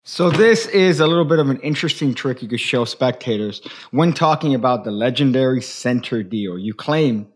So this is a little bit of an interesting trick you could show spectators when talking about the legendary center deal. You claim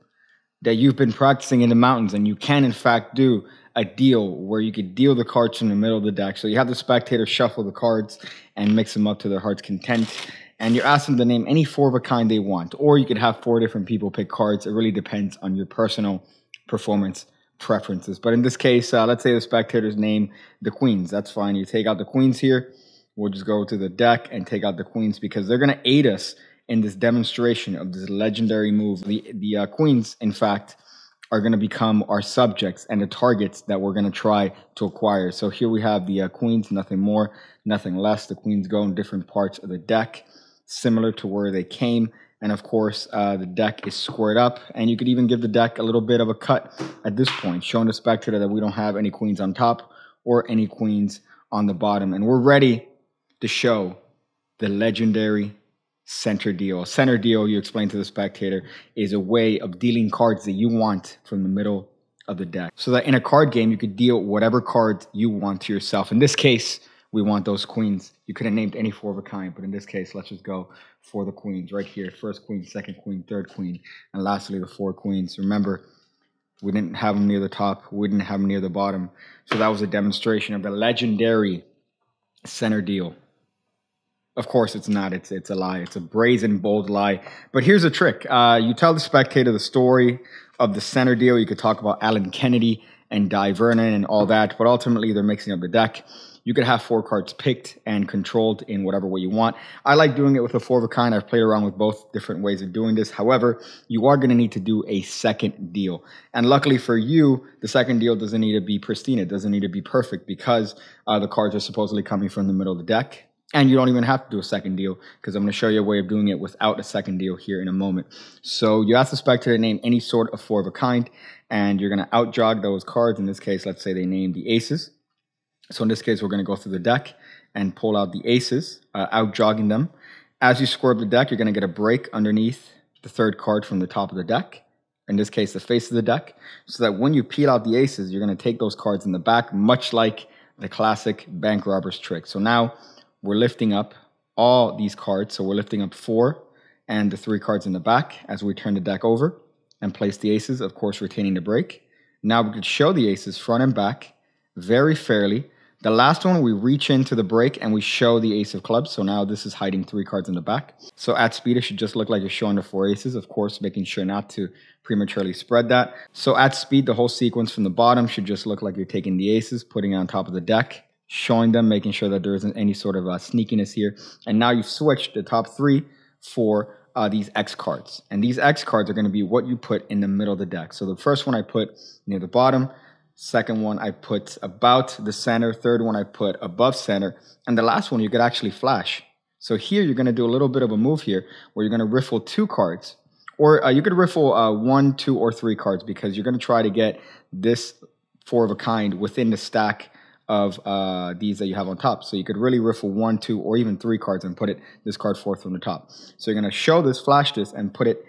that you've been practicing in the mountains and you can in fact do a deal where you could deal the cards from the middle of the deck. So you have the spectator shuffle the cards and mix them up to their heart's content. And you're asking them to name any four of a kind they want. Or you could have four different people pick cards. It really depends on your personal performance preferences. But in this case, let's say the spectators name the queens. That's fine. You take out the queens here. We'll just go to the deck and take out the queens because they're going to aid us in this demonstration of this legendary move. The queens, in fact, are going to become our subjects and the targets that we're going to try to acquire. So here we have the queens, nothing more, nothing less. The queens go in different parts of the deck, similar to where they came. And of course, the deck is squared up. And you could even give the deck a little bit of a cut at this point, showing the spectator that we don't have any queens on top or any queens on the bottom. And we're ready to show the legendary center deal. A center deal, you explain to the spectator, is a way of dealing cards that you want from the middle of the deck. So that in a card game, you could deal whatever cards you want to yourself. In this case, we want those queens. You could have named any four of a kind, but in this case, let's just go for the queens right here. First queen, second queen, third queen, and lastly, the four queens. Remember, we didn't have them near the top. We didn't have them near the bottom. So that was a demonstration of the legendary center deal. Of course, it's not. It's a lie. It's a brazen, bold lie. But here's a trick. You tell the spectator the story of the center deal. You could talk about Alan Kennedy and Di Vernon and all that, but ultimately they're mixing up the deck. You could have four cards picked and controlled in whatever way you want. I like doing it with a four of a kind. I've played around with both different ways of doing this. However, you are going to need to do a second deal. And luckily for you, the second deal doesn't need to be pristine. It doesn't need to be perfect because the cards are supposedly coming from the middle of the deck. And you don't even have to do a second deal because I'm going to show you a way of doing it without a second deal here in a moment. So you ask the spectator to name any sort of four of a kind, and you're going to out-jog those cards. In this case, let's say they name the aces. So in this case, we're going to go through the deck and pull out the aces, out-jogging them. As you score up the deck, you're going to get a break underneath the third card from the top of the deck. In this case, the face of the deck. So that when you peel out the aces, you're going to take those cards in the back, much like the classic bank robbers trick. So now we're lifting up all these cards. So we're lifting up four and the three cards in the back as we turn the deck over and place the aces, of course, retaining the break. Now we could show the aces front and back very fairly. The last one, we reach into the break and we show the ace of clubs. So now this is hiding three cards in the back. So at speed, it should just look like you're showing the four aces, of course, making sure not to prematurely spread that. So at speed, the whole sequence from the bottom should just look like you're taking the aces, putting it on top of the deck, showing them, making sure that there isn't any sort of sneakiness here. And now you've switched the top three for these X cards. And these X cards are going to be what you put in the middle of the deck. So the first one I put near the bottom. Second one I put about the center. Third one I put above center. And the last one you could actually flash. So here you're going to do a little bit of a move here where you're going to riffle two cards. Or you could riffle one, two, or three cards because you're going to try to get this four of a kind within the stack of these that you have on top. So you could really riffle one, two, or even three cards and put this card fourth from the top. So you're going to show this, flash this, and put it,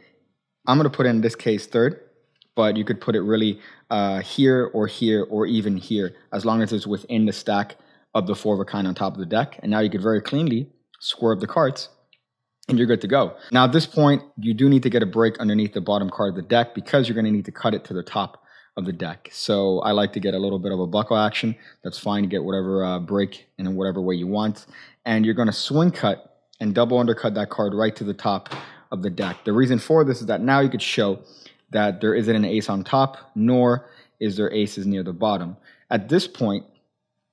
I'm going to put it in this case third, but you could put it really here, or even here, as long as it's within the stack of the four of a kind on top of the deck. And now you could very cleanly square up the cards and you're good to go. Now at this point, you do need to get a break underneath the bottom card of the deck because you're going to need to cut it to the top of the deck. So I like to get a little bit of a buckle action. That's fine to get whatever break in whatever way you want. And you're going to swing cut and double undercut that card right to the top of the deck. The reason for this is that now you could show that there isn't an ace on top, nor is there aces near the bottom. At this point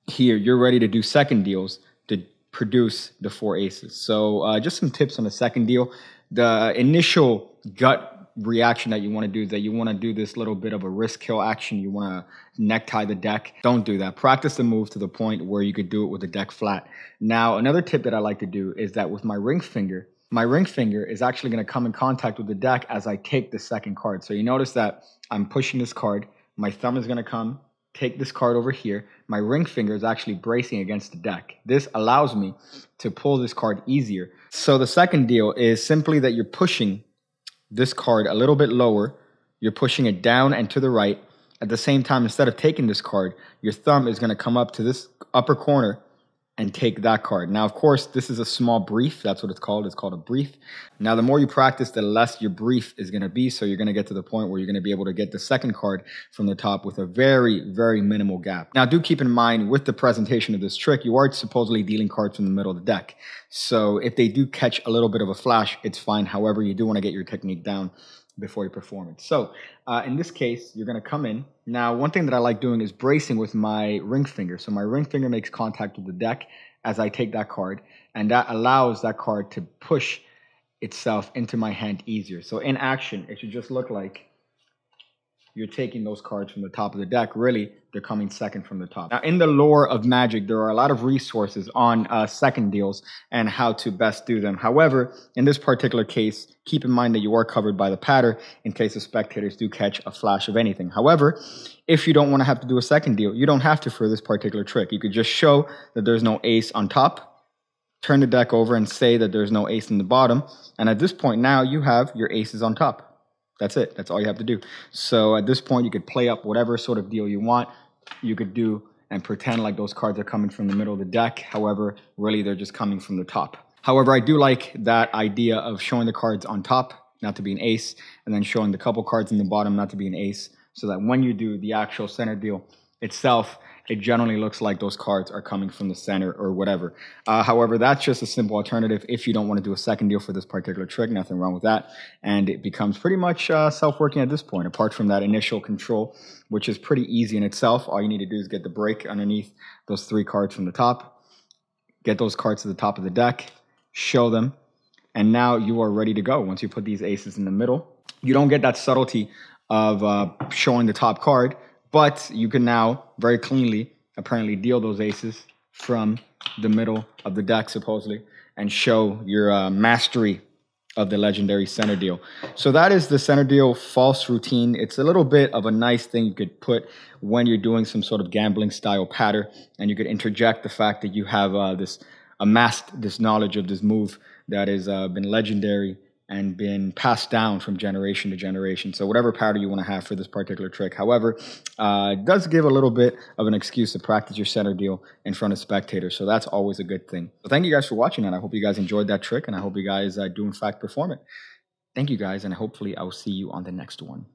here, you're ready to do second deals to produce the four aces. So just some tips on the second deal. The initial gut reaction that you want to do is that you want to do this little bit of a wrist kill action. You want to necktie the deck. Don't do that. Practice the move to the point where you could do it with the deck flat. Now, another tip that I like to do is that with my ring finger is actually going to come in contact with the deck as I take the second card. So you notice that I'm pushing this card. My thumb is going to come, take this card over here. My ring finger is actually bracing against the deck. This allows me to pull this card easier. So the second deal is simply that you're pushing this card a little bit lower. You're pushing it down and to the right. At the same time, instead of taking this card, your thumb is going to come up to this upper corner and take that card. Now, of course, this is a small brief. That's what it's called. It's called a brief. Now, the more you practice, the less your brief is going to be. So you're going to get to the point where you're going to be able to get the second card from the top with a very, very minimal gap. Now, do keep in mind with the presentation of this trick, you are supposedly dealing cards from the middle of the deck. So if they do catch a little bit of a flash, it's fine. However, you do want to get your technique down before you perform it. So in this case, you're going to come in. Now, one thing that I like doing is bracing with my ring finger. So my ring finger makes contact with the deck as I take that card, and that allows that card to push itself into my hand easier. So in action, it should just look like you're taking those cards from the top of the deck. Really, they're coming second from the top. Now, in the lore of Magic, there are a lot of resources on second deals and how to best do them. However, in this particular case, keep in mind that you are covered by the pattern in case the spectators do catch a flash of anything. However, if you don't want to have to do a second deal, you don't have to for this particular trick. You could just show that there's no ace on top, turn the deck over and say that there's no ace in the bottom. And at this point now, you have your aces on top. That's it. That's all you have to do. So at this point, you could play up whatever sort of deal you want. You could do and pretend like those cards are coming from the middle of the deck. However, really, they're just coming from the top. However, I do like that idea of showing the cards on top, not to be an ace, and then showing the couple cards in the bottom, not to be an ace, so that when you do the actual center deal itself, it generally looks like those cards are coming from the center or whatever. However, that's just a simple alternative if you don't want to do a second deal for this particular trick. Nothing wrong with that. And it becomes pretty much self-working at this point, apart from that initial control, which is pretty easy in itself. All you need to do is get the break underneath those three cards from the top, get those cards to the top of the deck, show them, and now you are ready to go. Once you put these aces in the middle, you don't get that subtlety of showing the top card, but you can now very cleanly, apparently, deal those aces from the middle of the deck, supposedly, and show your mastery of the legendary center deal. So that is the center deal false routine. It's a little bit of a nice thing you could put when you're doing some sort of gambling style pattern, and you could interject the fact that you have amassed this knowledge of this move that has been legendary and been passed down from generation to generation. So whatever pattern you want to have for this particular trick. However, it does give a little bit of an excuse to practice your center deal in front of spectators. So that's always a good thing. So thank you guys for watching, and I hope you guys enjoyed that trick, and I hope you guys do in fact perform it. Thank you guys, and hopefully I will see you on the next one.